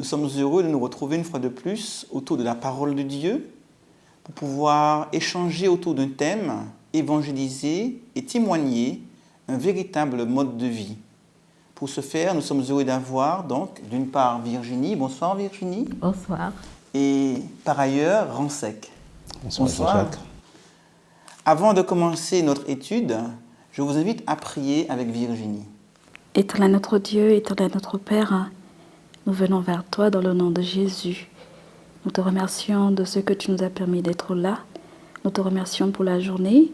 Nous sommes heureux de nous retrouver une fois de plus autour de la parole de Dieu pour pouvoir échanger autour d'un thème, évangéliser et témoigner un véritable mode de vie. Pour ce faire, nous sommes heureux d'avoir donc d'une part Virginie. Bonsoir Virginie. Bonsoir. Et par ailleurs Ransec. Bonsoir. Jacques. Avant de commencer notre étude, je vous invite à prier avec Virginie. Éternel notre Dieu, éternel notre Père, nous venons vers toi dans le nom de Jésus. Nous te remercions de ce que tu nous as permis d'être là. Nous te remercions pour la journée.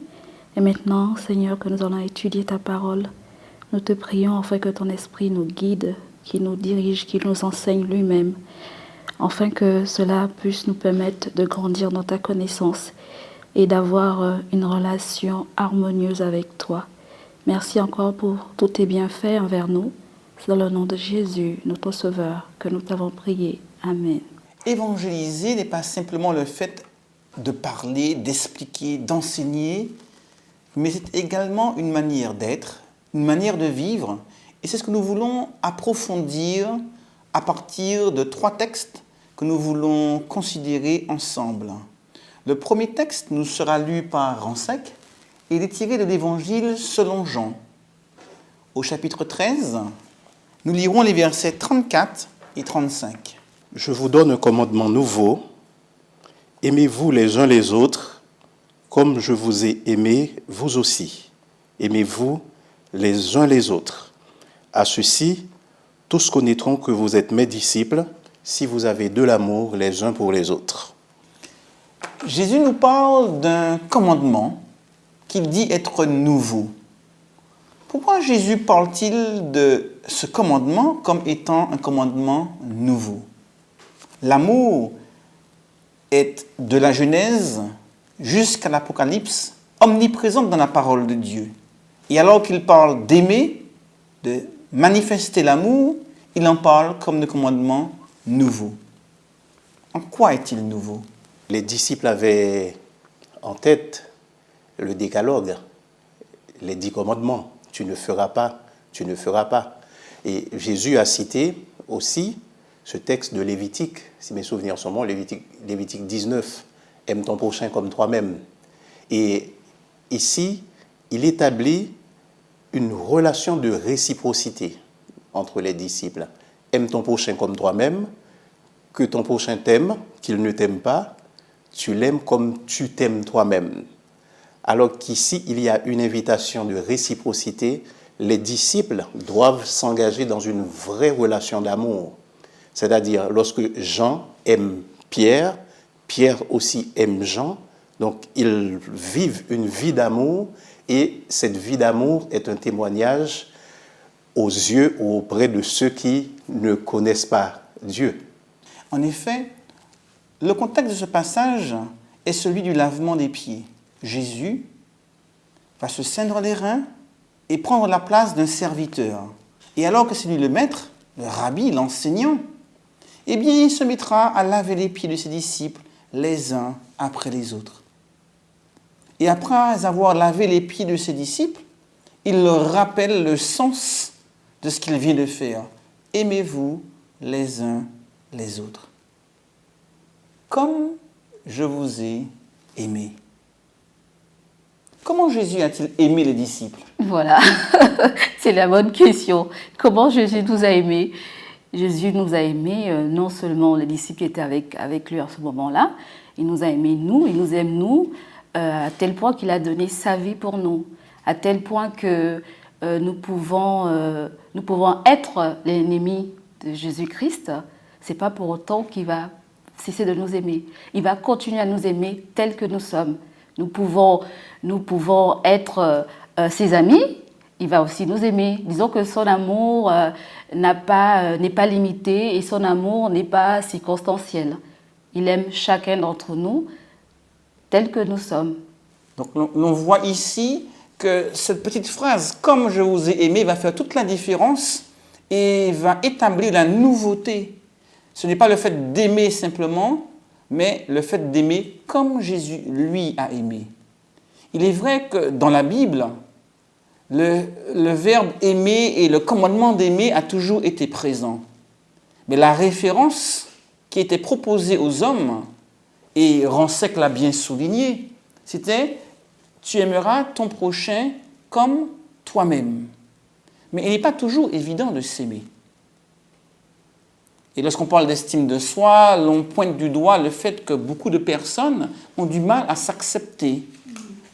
Et maintenant, Seigneur, que nous allons étudier ta parole, nous te prions afin que ton esprit nous guide, qu'il nous dirige, qu'il nous enseigne lui-même, afin que cela puisse nous permettre de grandir dans ta connaissance et d'avoir une relation harmonieuse avec toi. Merci encore pour tous tes bienfaits envers nous. C'est dans le nom de Jésus, notre Sauveur, que nous t'avons prié. Amen. Évangéliser n'est pas simplement le fait de parler, d'expliquer, d'enseigner, mais c'est également une manière d'être, une manière de vivre. Et c'est ce que nous voulons approfondir à partir de 3 textes que nous voulons considérer ensemble. Le premier texte nous sera lu par Ransec et il est tiré de l'Évangile selon Jean. Au chapitre 13, nous lirons les versets 34 et 35. Je vous donne un commandement nouveau. Aimez-vous les uns les autres, comme je vous ai aimé, vous aussi. Aimez-vous les uns les autres. À ceci, tous connaîtront que vous êtes mes disciples, si vous avez de l'amour les uns pour les autres. Jésus nous parle d'un commandement qu'il dit être nouveau. Pourquoi Jésus parle-t-il de ce commandement comme étant un commandement nouveau? L'amour est de la Genèse jusqu'à l'Apocalypse omniprésente dans la parole de Dieu. Et alors qu'il parle d'aimer, de manifester l'amour, il en parle comme de commandement nouveau. En quoi est-il nouveau? Les disciples avaient en tête le décalogue, les 10 commandements. Tu ne feras pas, tu ne feras pas. Et Jésus a cité aussi ce texte de Lévitique, si mes souvenirs sont bons, Lévitique 19, aime ton prochain comme toi-même. Et ici, il établit une relation de réciprocité entre les disciples. Aime ton prochain comme toi-même, que ton prochain t'aime, qu'il ne t'aime pas, tu l'aimes comme tu t'aimes toi-même. Alors qu'ici, il y a une invitation de réciprocité, les disciples doivent s'engager dans une vraie relation d'amour. C'est-à-dire, lorsque Jean aime Pierre, Pierre aussi aime Jean, donc ils vivent une vie d'amour et cette vie d'amour est un témoignage aux yeux ou auprès de ceux qui ne connaissent pas Dieu. En effet, le contexte de ce passage est celui du lavement des pieds. Jésus va se ceindre les reins et prendre la place d'un serviteur. Et alors que c'est lui le maître, le rabbi, l'enseignant, eh bien, il se mettra à laver les pieds de ses disciples les uns après les autres. Et après avoir lavé les pieds de ses disciples, il leur rappelle le sens de ce qu'il vient de faire. Aimez-vous les uns les autres. Comme je vous ai aimé. Comment Jésus a-t-il aimé les disciples? Voilà, c'est la bonne question. Comment Jésus nous a aimés? Jésus nous a aimés, non seulement les disciples qui étaient avec lui à ce moment-là, il nous a aimés nous, il nous aime nous, à tel point qu'il a donné sa vie pour nous, à tel point que nous pouvons être l'ennemi de Jésus-Christ. C'est pas pour autant qu'il va cesser de nous aimer. Il va continuer à nous aimer tels que nous sommes. Nous pouvons être ses amis, il va aussi nous aimer. Disons que son amour n'est pas limité et son amour n'est pas circonstanciel. Il aime chacun d'entre nous tel que nous sommes. Donc l'on voit ici que cette petite phrase « comme je vous ai aimé » va faire toute la différence et va établir la nouveauté. Ce n'est pas le fait d'aimer simplement, mais le fait d'aimer comme Jésus, lui, a aimé. Il est vrai que dans la Bible, le verbe aimer et le commandement d'aimer a toujours été présent. Mais la référence qui était proposée aux hommes, et Ransec l'a bien souligné, c'était « tu aimeras ton prochain comme toi-même ». Mais il n'est pas toujours évident de s'aimer. Et lorsqu'on parle d'estime de soi, l'on pointe du doigt le fait que beaucoup de personnes ont du mal à s'accepter,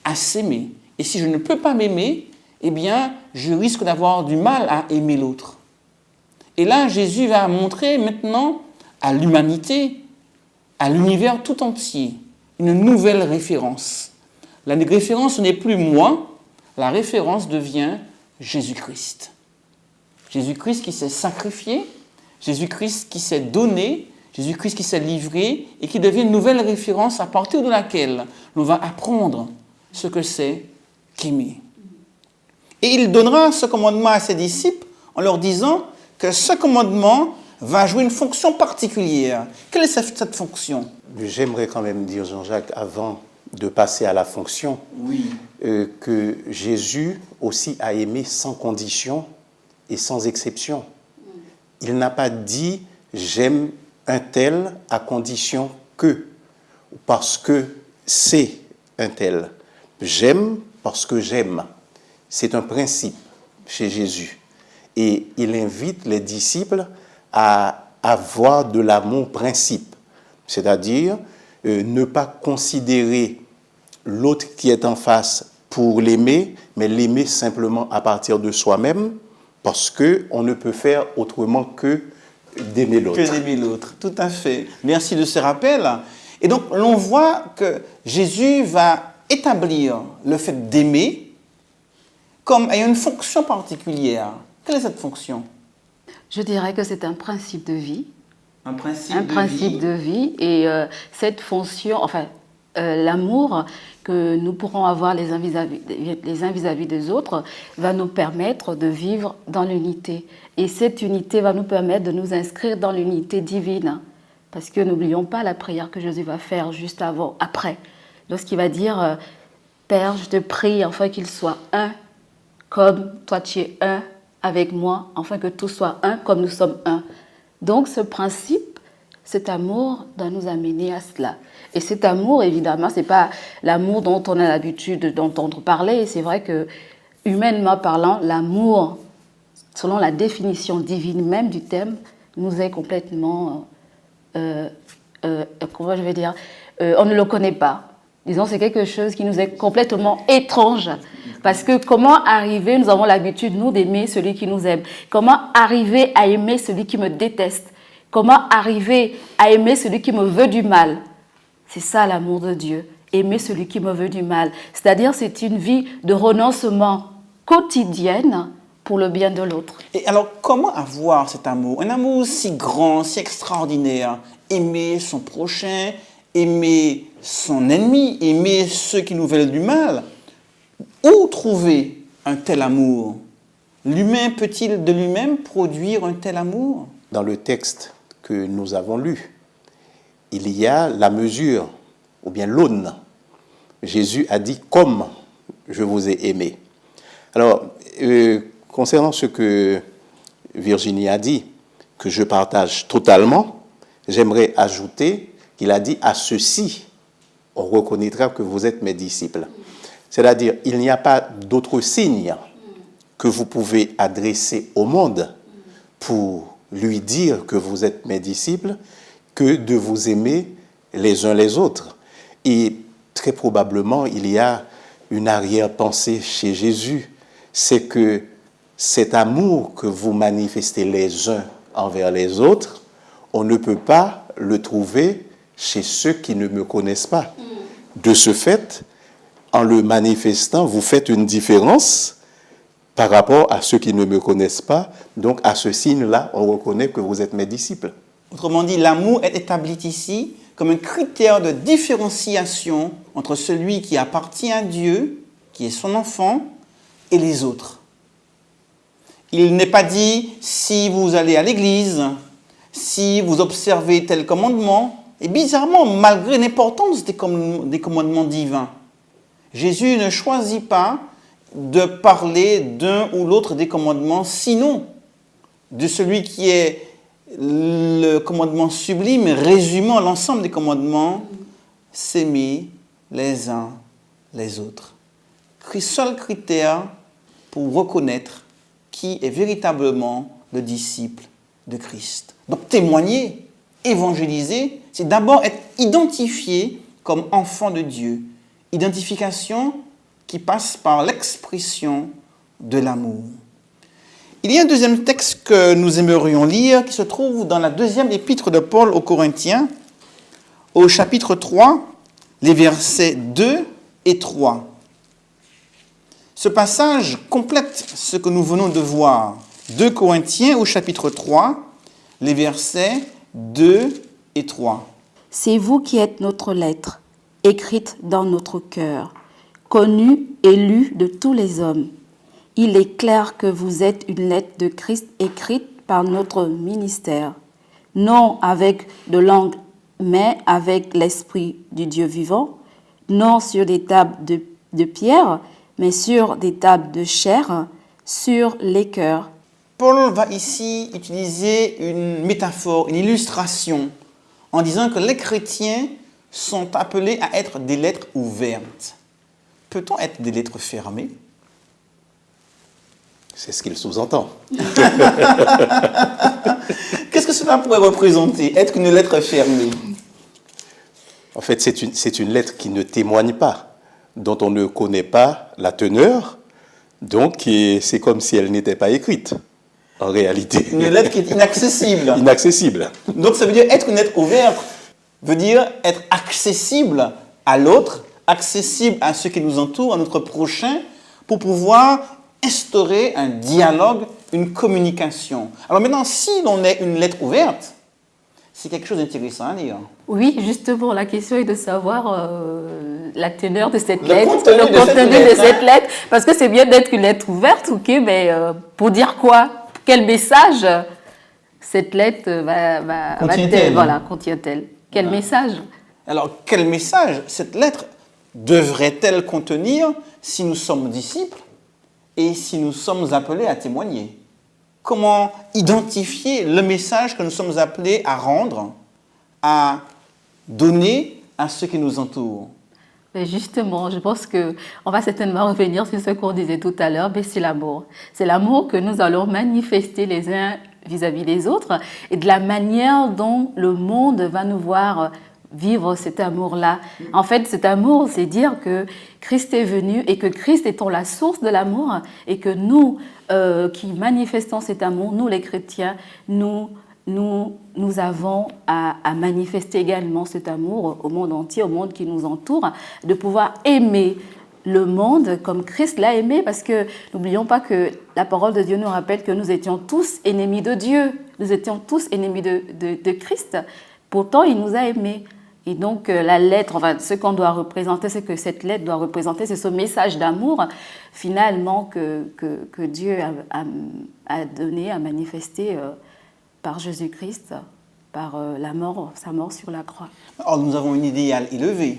à s'aimer. Et si je ne peux pas m'aimer, eh bien, je risque d'avoir du mal à aimer l'autre. Et là, Jésus va montrer maintenant à l'humanité, à l'univers tout entier, une nouvelle référence. La référence n'est plus moi, la référence devient Jésus-Christ. Jésus-Christ qui s'est sacrifié, Jésus-Christ qui s'est donné, Jésus-Christ qui s'est livré et qui devient une nouvelle référence à partir de laquelle l'on va apprendre ce que c'est qu'aimer. Et il donnera ce commandement à ses disciples en leur disant que ce commandement va jouer une fonction particulière. Quelle est cette fonction? J'aimerais quand même dire, Jean-Jacques, avant de passer à la fonction, que Jésus aussi a aimé sans condition et sans exception. Il n'a pas dit « j'aime un tel à condition que » parce que c'est un tel. J'aime parce que j'aime. C'est un principe chez Jésus. Et il invite les disciples à avoir de l'amour principe, c'est-à-dire ne pas considérer l'autre qui est en face pour l'aimer, mais l'aimer simplement à partir de soi-même, parce qu'on ne peut faire autrement que d'aimer l'autre. Que d'aimer l'autre, tout à fait. Merci de ce rappel. Et donc, l'on voit que Jésus va établir le fait d'aimer comme ayant une fonction particulière. Quelle est cette fonction? Je dirais que c'est un principe de vie. Un principe de vie. Et cette fonction, l'amour que nous pourrons avoir les uns vis-à-vis des autres va nous permettre de vivre dans l'unité. Et cette unité va nous permettre de nous inscrire dans l'unité divine. Parce que n'oublions pas la prière que Jésus va faire juste après. Lorsqu'il va dire « Père, je te prie afin qu'il soit un, comme toi tu es un avec moi, afin que tout soit un comme nous sommes un. » Donc ce principe, cet amour doit nous amener à cela. Et cet amour, évidemment, ce n'est pas l'amour dont on a l'habitude d'entendre parler. C'est vrai que, humainement parlant, l'amour, selon la définition divine même du thème, nous est complètement, comment je vais dire, on ne le connaît pas. Disons, c'est quelque chose qui nous est complètement étrange. Parce que comment arriver, nous avons l'habitude, nous, d'aimer celui qui nous aime. Comment arriver à aimer celui qui me déteste? Comment arriver à aimer celui qui me veut du mal? C'est ça l'amour de Dieu, aimer celui qui me veut du mal. C'est-à-dire, c'est une vie de renoncement quotidienne pour le bien de l'autre. Et alors, comment avoir cet amour? Un amour si grand, si extraordinaire. Aimer son prochain, aimer son ennemi, aimer ceux qui nous veulent du mal. Où trouver un tel amour? L'humain peut-il de lui-même produire un tel amour? Dans le texte que nous avons lu, il y a la mesure, ou bien l'aune. Jésus a dit « comme je vous ai aimé ». Alors, concernant ce que Virginie a dit, que je partage totalement, j'aimerais ajouter qu'il a dit « à ceci, on reconnaîtra que vous êtes mes disciples ». C'est-à-dire, il n'y a pas d'autre signe que vous pouvez adresser au monde pour lui dire que vous êtes mes disciples que de vous aimer les uns les autres. Et très probablement, il y a une arrière-pensée chez Jésus, c'est que cet amour que vous manifestez les uns envers les autres, on ne peut pas le trouver chez ceux qui ne me connaissent pas. De ce fait, en le manifestant, vous faites une différence par rapport à ceux qui ne me connaissent pas. Donc, à ce signe-là, on reconnaît que vous êtes mes disciples. Autrement dit, l'amour est établi ici comme un critère de différenciation entre celui qui appartient à Dieu, qui est son enfant, et les autres. Il n'est pas dit si vous allez à l'église, si vous observez tel commandement. Et bizarrement, malgré l'importance des commandements divins, Jésus ne choisit pas de parler d'un ou l'autre des commandements, sinon de celui qui est le commandement sublime résumant l'ensemble des commandements, s'aimer les uns les autres. Seul critère pour reconnaître qui est véritablement le disciple de Christ. Donc témoigner, évangéliser, c'est d'abord être identifié comme enfant de Dieu. Identification qui passe par l'expression de l'amour. Il y a un deuxième texte que nous aimerions lire qui se trouve dans la deuxième épître de Paul aux Corinthiens, au chapitre 3, les versets 2 et 3. Ce passage complète ce que nous venons de voir. 2 Corinthiens au chapitre 3, les versets 2 et 3. C'est vous qui êtes notre lettre, écrite dans notre cœur, connue et lue de tous les hommes. Il est clair que vous êtes une lettre de Christ écrite par notre ministère, non avec de langue, mais avec l'Esprit du Dieu vivant, non sur des tables de pierre, mais sur des tables de chair, sur les cœurs. Paul va ici utiliser une métaphore, une illustration, en disant que les chrétiens sont appelés à être des lettres ouvertes. Peut-on être des lettres fermées? C'est ce qu'il sous-entend. Qu'est-ce que cela pourrait représenter, être une lettre fermée? En fait, c'est une lettre qui ne témoigne pas, dont on ne connaît pas la teneur, donc c'est comme si elle n'était pas écrite, en réalité. Une lettre qui est inaccessible. Inaccessible. Donc ça veut dire être une lettre ouverte, veut dire être accessible à l'autre, accessible à ceux qui nous entourent, à notre prochain, pour pouvoir instaurer un dialogue, une communication. Alors maintenant, si l'on est une lettre ouverte, c'est quelque chose d'intéressant à lire. Oui, justement, la question est de savoir la teneur de cette Le lettre, contenu le de contenu cette de lettre, cette lettre, parce que c'est bien d'être une lettre ouverte, ok, mais pour dire quoi? Quel message cette lettre Contient-elle? Voilà, contient-elle? Quel message? Alors, quel message cette lettre devrait-elle contenir si nous sommes disciples et si nous sommes appelés à témoigner? Comment identifier le message que nous sommes appelés à rendre, à donner à ceux qui nous entourent? Mais justement, je pense qu'on va certainement revenir sur ce qu'on disait tout à l'heure, mais c'est l'amour. C'est l'amour que nous allons manifester les uns vis-à-vis des autres et de la manière dont le monde va nous voir vivre cet amour-là. En fait, cet amour, c'est dire que Christ est venu et que Christ étant la source de l'amour et que nous, qui manifestons cet amour, nous les chrétiens, nous avons à manifester également cet amour au monde entier, au monde qui nous entoure, de pouvoir aimer le monde comme Christ l'a aimé, parce que n'oublions pas que la parole de Dieu nous rappelle que nous étions tous ennemis de Dieu, nous étions tous ennemis de Christ. Pourtant, il nous a aimés. Et donc, la lettre, enfin, ce qu'on doit représenter, c'est que cette lettre doit représenter, c'est ce message d'amour, finalement, que Dieu a donné, a manifesté par Jésus-Christ, par sa mort sur la croix. Or, nous avons un idéal élevé.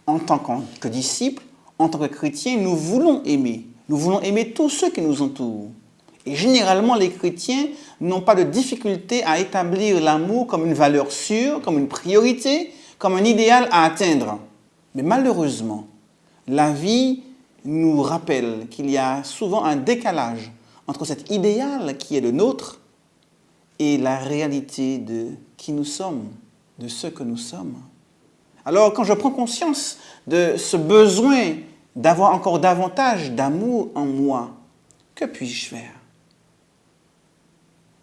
En tant que disciples, en tant que chrétiens, nous voulons aimer. Nous voulons aimer tous ceux qui nous entourent. Et généralement, les chrétiens n'ont pas de difficulté à établir l'amour comme une valeur sûre, comme une priorité, comme un idéal à atteindre. Mais malheureusement, la vie nous rappelle qu'il y a souvent un décalage entre cet idéal qui est le nôtre et la réalité de qui nous sommes, de ce que nous sommes. Alors, quand je prends conscience de ce besoin d'avoir encore davantage d'amour en moi, que puis-je faire?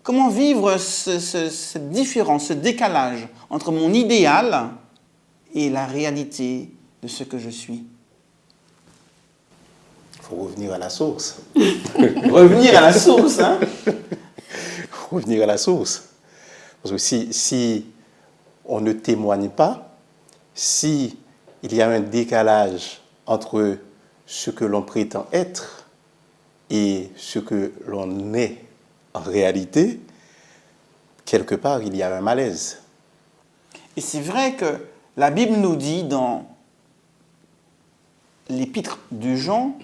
Comment vivre cette différence, ce décalage entre mon idéal et la réalité de ce que je suis? Il faut revenir à la source. Revenir à la source, hein? Revenir à la source. Parce que si on ne témoigne pas, si il y a un décalage entre ce que l'on prétend être et ce que l'on est en réalité, quelque part, il y a un malaise. Et c'est vrai que la Bible nous dit dans l'épître de Jean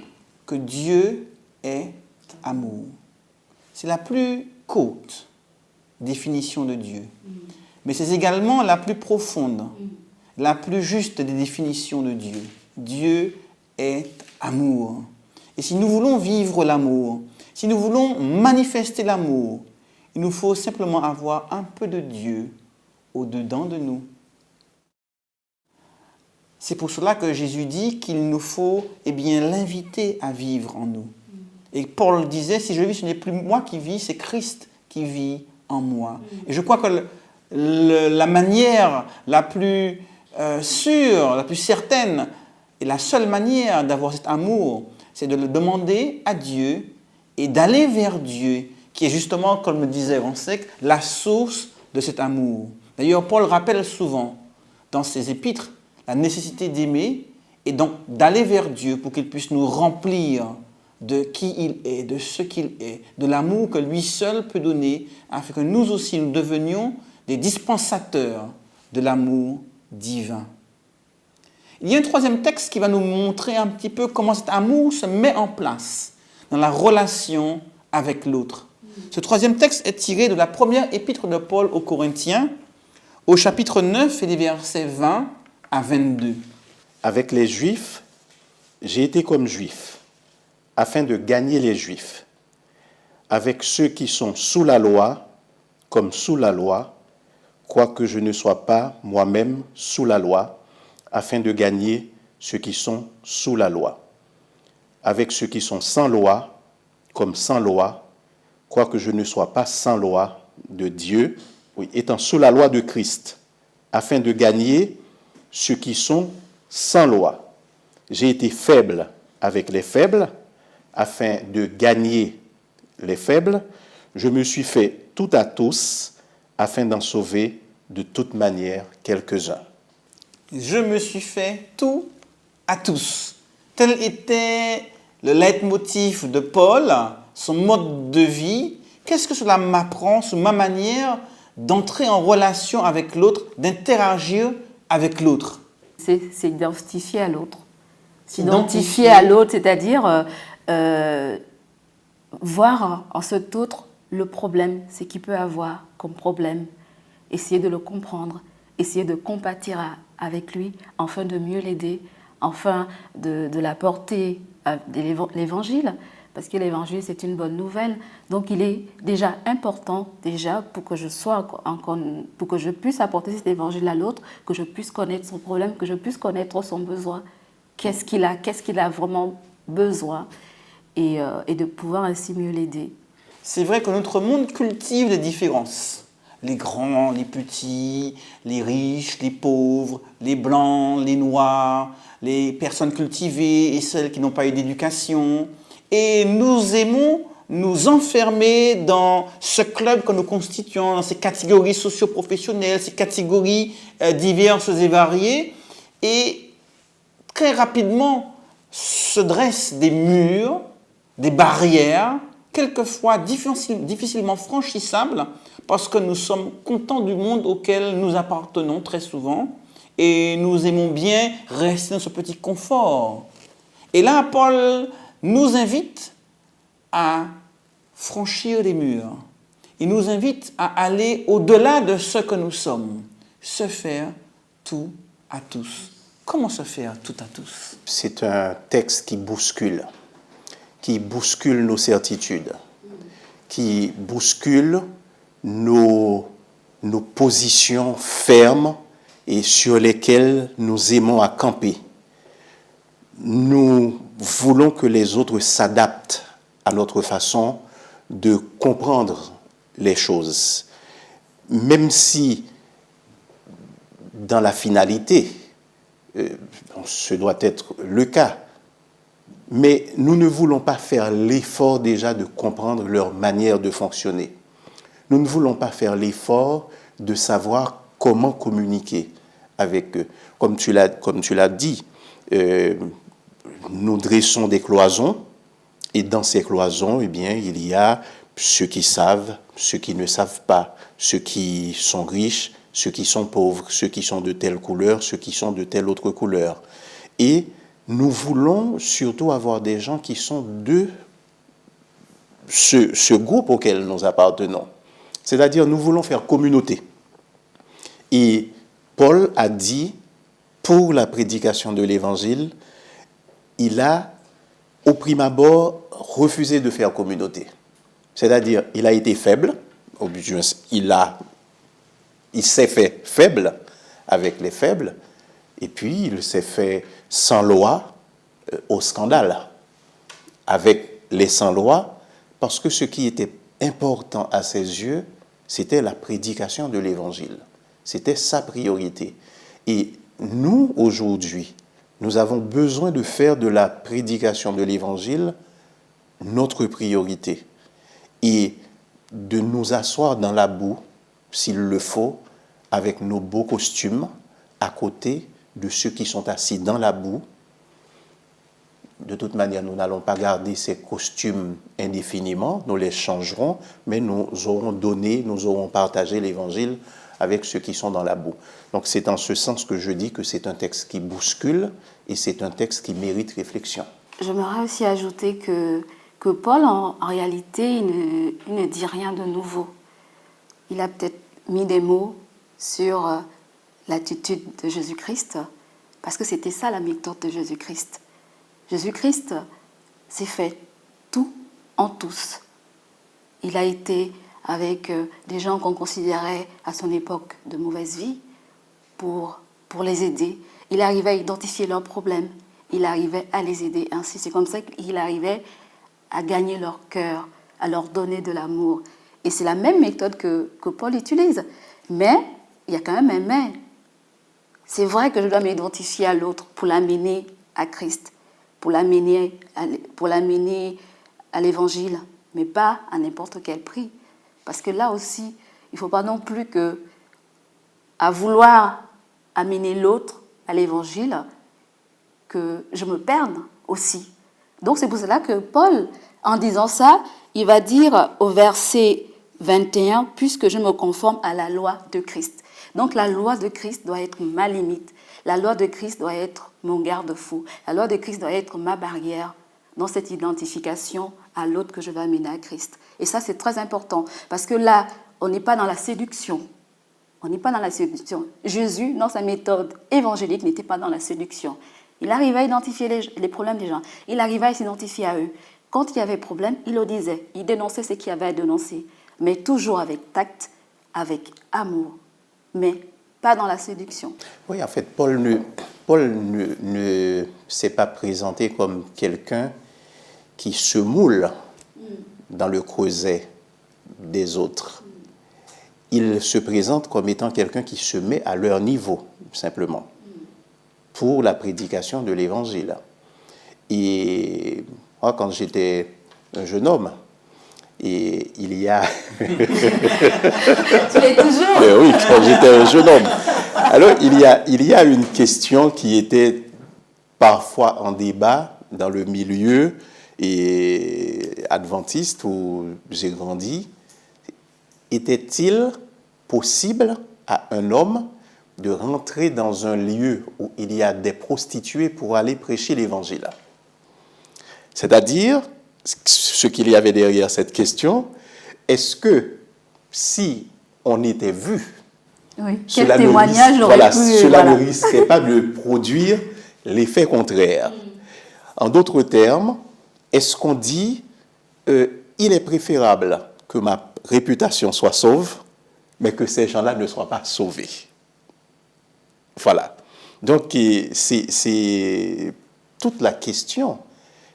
que Dieu est amour. C'est la plus courte définition de Dieu. Mais c'est également la plus profonde, la plus juste des définitions de Dieu. Dieu est amour. Et si nous voulons vivre l'amour, si nous voulons manifester l'amour, il nous faut simplement avoir un peu de Dieu au-dedans de nous. C'est pour cela que Jésus dit qu'il nous faut l'inviter à vivre en nous. Et Paul disait, si je vis, ce n'est plus moi qui vis, c'est Christ qui vit en moi. Et je crois que la manière la plus sûre, la plus certaine, et la seule manière d'avoir cet amour, c'est de le demander à Dieu et d'aller vers Dieu, qui est justement, comme le disait Ransec, la source de cet amour. D'ailleurs, Paul rappelle souvent dans ses épîtres la nécessité d'aimer et donc d'aller vers Dieu pour qu'il puisse nous remplir de qui il est, de ce qu'il est, de l'amour que lui seul peut donner, afin que nous aussi nous devenions des dispensateurs de l'amour divin. Il y a un troisième texte qui va nous montrer un petit peu comment cet amour se met en place dans la relation avec l'autre. Ce troisième texte est tiré de la première épître de Paul aux Corinthiens, au chapitre 9 et les versets 20 à 22. Avec les Juifs, j'ai été comme Juif, afin de gagner les Juifs. Avec ceux qui sont sous la loi, comme sous la loi, quoique je ne sois pas moi-même sous la loi, afin de gagner ceux qui sont sous la loi. Avec ceux qui sont sans loi, comme sans loi, quoique je ne sois pas sans loi de Dieu, étant sous la loi de Christ, afin de gagner ceux qui sont sans loi. J'ai été faible avec les faibles, afin de gagner les faibles. Je me suis fait tout à tous, afin d'en sauver de toute manière quelques-uns. Je me suis fait tout à tous. Tel était le leitmotiv de Paul, son mode de vie. Qu'est-ce que cela m'apprend sur ma manière d'entrer en relation avec l'autre, d'interagir avec l'autre? C'est s'identifier à l'autre. S'identifier à l'autre, c'est-à-dire voir en cet autre le problème, ce qu'il peut avoir comme problème, essayer de le comprendre, essayer de compatir avec lui, afin de mieux l'aider, afin de l'apporter à l'évangile, parce que l'évangile c'est une bonne nouvelle. Donc il est déjà important, pour que pour que je puisse apporter cet évangile à l'autre, que je puisse connaître son problème, que je puisse connaître son besoin, qu'est-ce qu'il a vraiment besoin, et de pouvoir ainsi mieux l'aider. C'est vrai que notre monde cultive les différences. Les grands, les petits, les riches, les pauvres, les blancs, les noirs, les personnes cultivées et celles qui n'ont pas eu d'éducation. Et nous aimons nous enfermer dans ce club que nous constituons, dans ces catégories socio-professionnelles, ces catégories diverses et variées. Et très rapidement se dressent des murs, des barrières, quelquefois difficilement franchissables, parce que nous sommes contents du monde auquel nous appartenons très souvent, et nous aimons bien rester dans ce petit confort. Et là, Paul nous invite à franchir les murs. Il nous invite à aller au-delà de ce que nous sommes, se faire tout à tous. Comment se faire tout à tous? C'est un texte qui bouscule nos certitudes, qui bouscule nos positions fermes et sur lesquelles nous aimons à camper. Nous voulons que les autres s'adaptent à notre façon de comprendre les choses, même si dans la finalité, ce doit être le cas. Mais nous ne voulons pas faire l'effort déjà de comprendre leur manière de fonctionner. Nous ne voulons pas faire l'effort de savoir comment communiquer avec eux. Comme tu l'as dit, nous dressons des cloisons, et dans ces cloisons, eh bien, il y a ceux qui savent, ceux qui ne savent pas, ceux qui sont riches, ceux qui sont pauvres, ceux qui sont de telle couleur, ceux qui sont de telle autre couleur. Et nous voulons surtout avoir des gens qui sont de ce groupe auquel nous appartenons. C'est-à-dire, nous voulons faire communauté. Et Paul a dit, pour la prédication de l'Évangile, il a, au prime abord, refusé de faire communauté. C'est-à-dire, il a été faible, il s'est fait faible avec les faibles, et puis il s'est fait sans loi au scandale, avec les sans loi, parce que ce qui était important à ses yeux, c'était la prédication de l'Évangile. C'était sa priorité. Et nous, aujourd'hui, nous avons besoin de faire de la prédication de l'Évangile notre priorité et de nous asseoir dans la boue, s'il le faut, avec nos beaux costumes, à côté de ceux qui sont assis dans la boue. De toute manière, nous n'allons pas garder ces costumes indéfiniment, nous les changerons, mais nous aurons donné, nous aurons partagé l'Évangile avec ceux qui sont dans la boue. Donc c'est en ce sens que je dis que c'est un texte qui bouscule et c'est un texte qui mérite réflexion. J'aimerais aussi ajouter que Paul, en réalité, il ne dit rien de nouveau. Il a peut-être mis des mots sur l'attitude de Jésus-Christ, parce que c'était ça la méthode de Jésus-Christ. Jésus-Christ s'est fait tout en tous. Il a été avec des gens qu'on considérait à son époque de mauvaise vie pour les aider. Il arrivait à identifier leurs problèmes. Il arrivait à les aider ainsi. C'est comme ça qu'il arrivait à gagner leur cœur, à leur donner de l'amour. Et c'est la même méthode que Paul utilise. Mais il y a quand même un mais. C'est vrai que je dois m'identifier à l'autre pour l'amener à Christ, pour l'amener à l'Évangile, mais pas à n'importe quel prix. Parce que là aussi, il ne faut pas non plus que, à vouloir amener l'autre à l'Évangile, que je me perde aussi. Donc c'est pour cela que Paul, en disant ça, il va dire au verset 21, « Puisque je me conforme à la loi de Christ ». Donc la loi de Christ doit être ma limite. La loi de Christ doit être mon garde-fou. La loi de Christ doit être ma barrière dans cette identification à l'autre que je vais amener à Christ. Et ça, c'est très important. Parce que là, on n'est pas dans la séduction. On n'est pas dans la séduction. Jésus, dans sa méthode évangélique, n'était pas dans la séduction. Il arrivait à identifier les problèmes des gens. Il arrivait à s'identifier à eux. Quand il y avait problème, il le disait. Il dénonçait ce qu'il y avait à dénoncer. Mais toujours avec tact, avec amour. Mais pas dans la séduction. Oui, en fait, Paul ne s'est pas présenté comme quelqu'un qui se moule dans le creuset des autres. Il se présente comme étant quelqu'un qui se met à leur niveau, simplement, pour la prédication de l'Évangile. Et moi, quand j'étais un jeune homme, et il y a... Tu l'es toujours. Oui, quand j'étais un jeune homme. Alors, il y a une question qui était parfois en débat dans le milieu et adventiste où j'ai grandi. Était-il possible à un homme de rentrer dans un lieu où il y a des prostituées pour aller prêcher l'Évangile? C'est-à-dire, ce qu'il y avait derrière cette question, est-ce que si on était vu, oui. Quel témoignage aurait pu... Cela ne risquerait pas de produire l'effet contraire. En d'autres termes, est-ce qu'on dit il est préférable que ma réputation soit sauve, mais que ces gens-là ne soient pas sauvés? Voilà. Donc, c'est toute la question.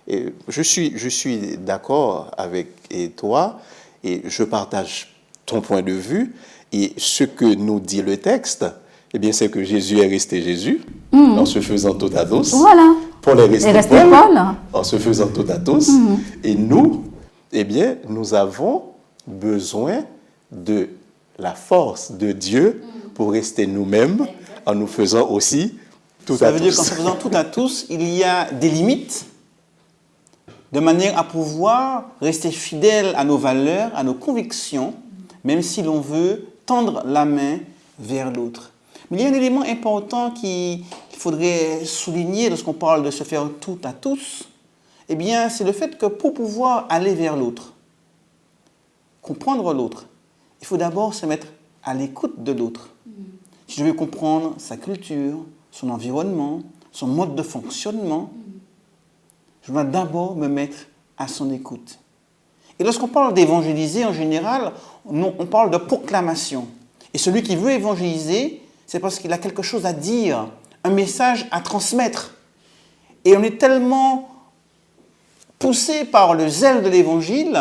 Et je suis d'accord avec toi et je partage ton point de vue. Et ce que nous dit le texte, eh bien, c'est que Jésus est resté Jésus en se faisant totados. Voilà. Paul est resté Paul en se faisant totados. Et nous, eh bien, nous avons besoin de la force de Dieu pour rester nous-mêmes en nous faisant aussi tout à tous. Ça veut dire qu'en se faisant tout à tous, il y a des limites de manière à pouvoir rester fidèle à nos valeurs, à nos convictions, même si l'on veut tendre la main vers l'autre. Mais il y a un élément important qu'il faudrait souligner lorsqu'on parle de se faire tout à tous, eh bien, c'est le fait que pour pouvoir aller vers l'autre, comprendre l'autre il faut d'abord se mettre à l'écoute de l'autre. Si je veux comprendre sa culture, son environnement, son mode de fonctionnement, je dois d'abord me mettre à son écoute. Et lorsqu'on parle d'évangéliser, en général, on parle de proclamation. Et celui qui veut évangéliser, c'est parce qu'il a quelque chose à dire, un message à transmettre. Et on est tellement poussé par le zèle de l'évangile,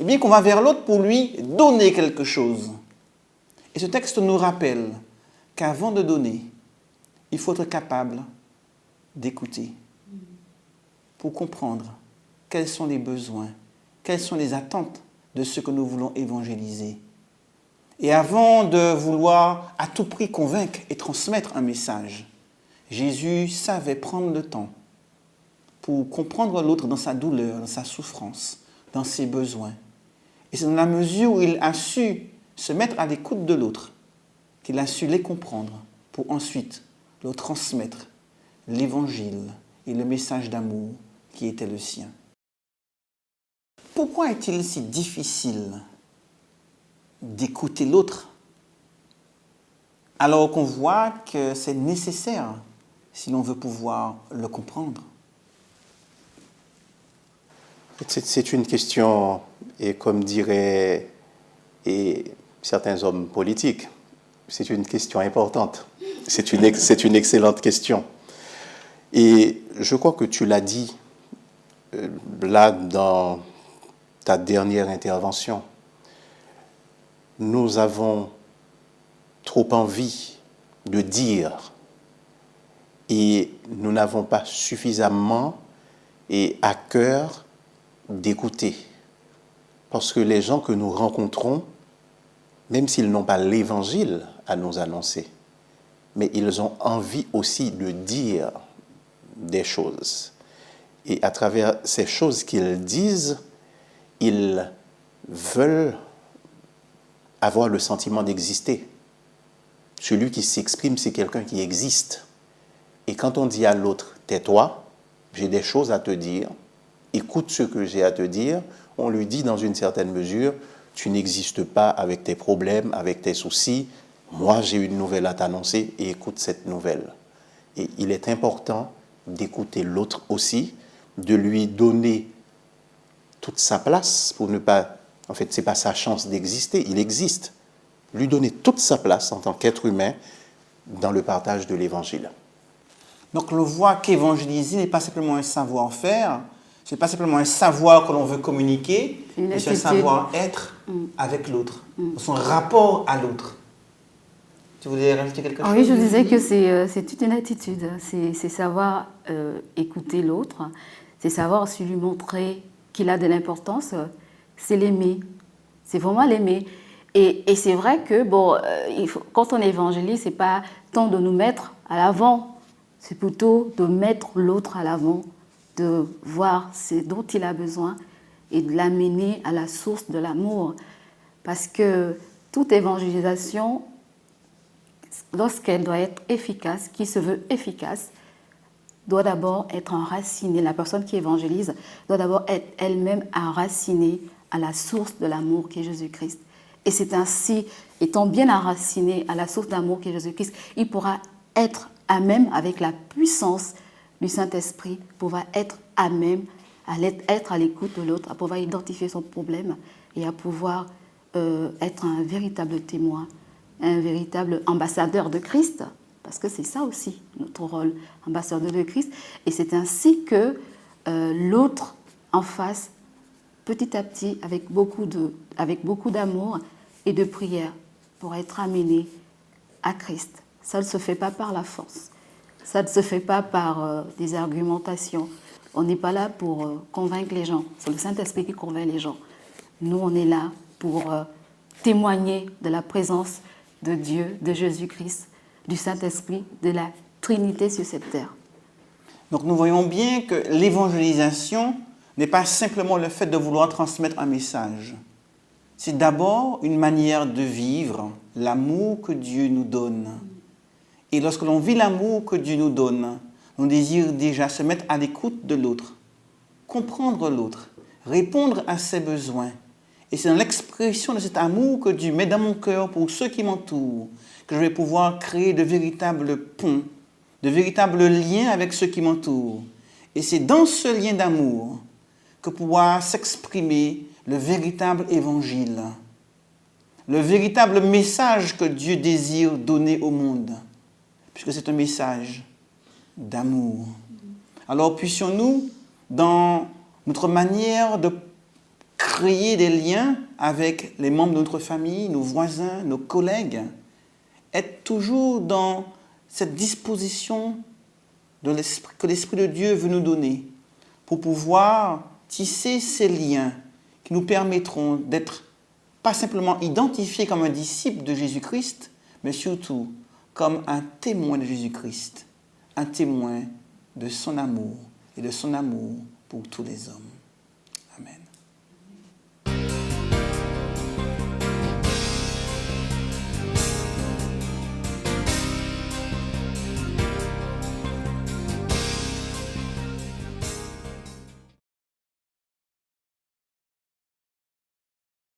eh bien qu'on va vers l'autre pour lui donner quelque chose. Et ce texte nous rappelle qu'avant de donner, il faut être capable d'écouter pour comprendre quels sont les besoins, quelles sont les attentes de ceux que nous voulons évangéliser. Et avant de vouloir à tout prix convaincre et transmettre un message, Jésus savait prendre le temps pour comprendre l'autre dans sa douleur, dans sa souffrance, dans ses besoins. Et c'est dans la mesure où il a su se mettre à l'écoute de l'autre qu'il a su les comprendre pour ensuite leur transmettre l'évangile et le message d'amour qui était le sien. Pourquoi est-il si difficile d'écouter l'autre alors qu'on voit que c'est nécessaire si l'on veut pouvoir le comprendre? C'est une question, et comme diraient certains hommes politiques, c'est une question importante. C'est une excellente question. Et je crois que tu l'as dit là dans ta dernière intervention. Nous avons trop envie de dire et nous n'avons pas suffisamment et à cœur d'écouter. Parce que les gens que nous rencontrons, même s'ils n'ont pas l'évangile à nous annoncer, mais ils ont envie aussi de dire des choses. Et à travers ces choses qu'ils disent, ils veulent avoir le sentiment d'exister. Celui qui s'exprime, c'est quelqu'un qui existe. Et quand on dit à l'autre, tais-toi, j'ai des choses à te dire, écoute ce que j'ai à te dire, on lui dit dans une certaine mesure, tu n'existes pas avec tes problèmes, avec tes soucis, moi j'ai une nouvelle à t'annoncer et écoute cette nouvelle. Et il est important d'écouter l'autre aussi, de lui donner toute sa place pour ne pas... En fait, ce n'est pas sa chance d'exister, il existe. Lui donner toute sa place en tant qu'être humain dans le partage de l'Évangile. Donc on voit qu'évangéliser n'est pas simplement un savoir-faire, ce n'est pas simplement un savoir que l'on veut communiquer, mais c'est un savoir-être avec l'autre, son rapport à l'autre. Tu voulais rajouter quelque chose? Oui, je disais que c'est toute une attitude. C'est savoir écouter l'autre, c'est savoir aussi lui montrer qu'il a de l'importance, c'est l'aimer. C'est vraiment l'aimer. Et c'est vrai que quand on évangélise, ce n'est pas tant de nous mettre à l'avant, c'est plutôt de mettre l'autre à l'avant, de voir ce dont il a besoin et de l'amener à la source de l'amour. Parce que toute évangélisation, lorsqu'elle doit être efficace, qui se veut efficace, doit d'abord être enracinée. La personne qui évangélise doit d'abord être elle-même enracinée à la source de l'amour qui est Jésus-Christ. Et c'est ainsi, étant bien enraciné à la source d'amour qui est Jésus-Christ, il pourra être à même, avec la puissance du Saint-Esprit, pouvoir être à même, être à l'écoute de l'autre, à pouvoir identifier son problème et à pouvoir être un véritable témoin, un véritable ambassadeur de Christ, parce que c'est ça aussi notre rôle, ambassadeur de Christ. Et c'est ainsi que l'autre en face, petit à petit, avec beaucoup d'amour et de prière, pour être amené à Christ. Ça ne se fait pas par la force, ça ne se fait pas par des argumentations. On n'est pas là pour convaincre les gens, c'est le Saint-Esprit qui convainc les gens. Nous, on est là pour témoigner de la présence de Dieu, de Jésus-Christ, du Saint-Esprit, de la Trinité sur cette terre. Donc nous voyons bien que l'évangélisation n'est pas simplement le fait de vouloir transmettre un message. C'est d'abord une manière de vivre l'amour que Dieu nous donne. Et lorsque l'on vit l'amour que Dieu nous donne, on désire déjà se mettre à l'écoute de l'autre, comprendre l'autre, répondre à ses besoins Et c'est dans l'expression de cet amour que Dieu met dans mon cœur pour ceux qui m'entourent que je vais pouvoir créer de véritables ponts, de véritables liens avec ceux qui m'entourent. Et c'est dans ce lien d'amour que pourra s'exprimer le véritable évangile, le véritable message que Dieu désire donner au monde, puisque c'est un message d'amour. Alors puissions-nous, dans notre manière de créer des liens avec les membres de notre famille, nos voisins, nos collègues, être toujours dans cette disposition que l'Esprit de Dieu veut nous donner pour pouvoir tisser ces liens qui nous permettront d'être pas simplement identifiés comme un disciple de Jésus-Christ, mais surtout comme un témoin de Jésus-Christ, un témoin de son amour et de son amour pour tous les hommes. Amen.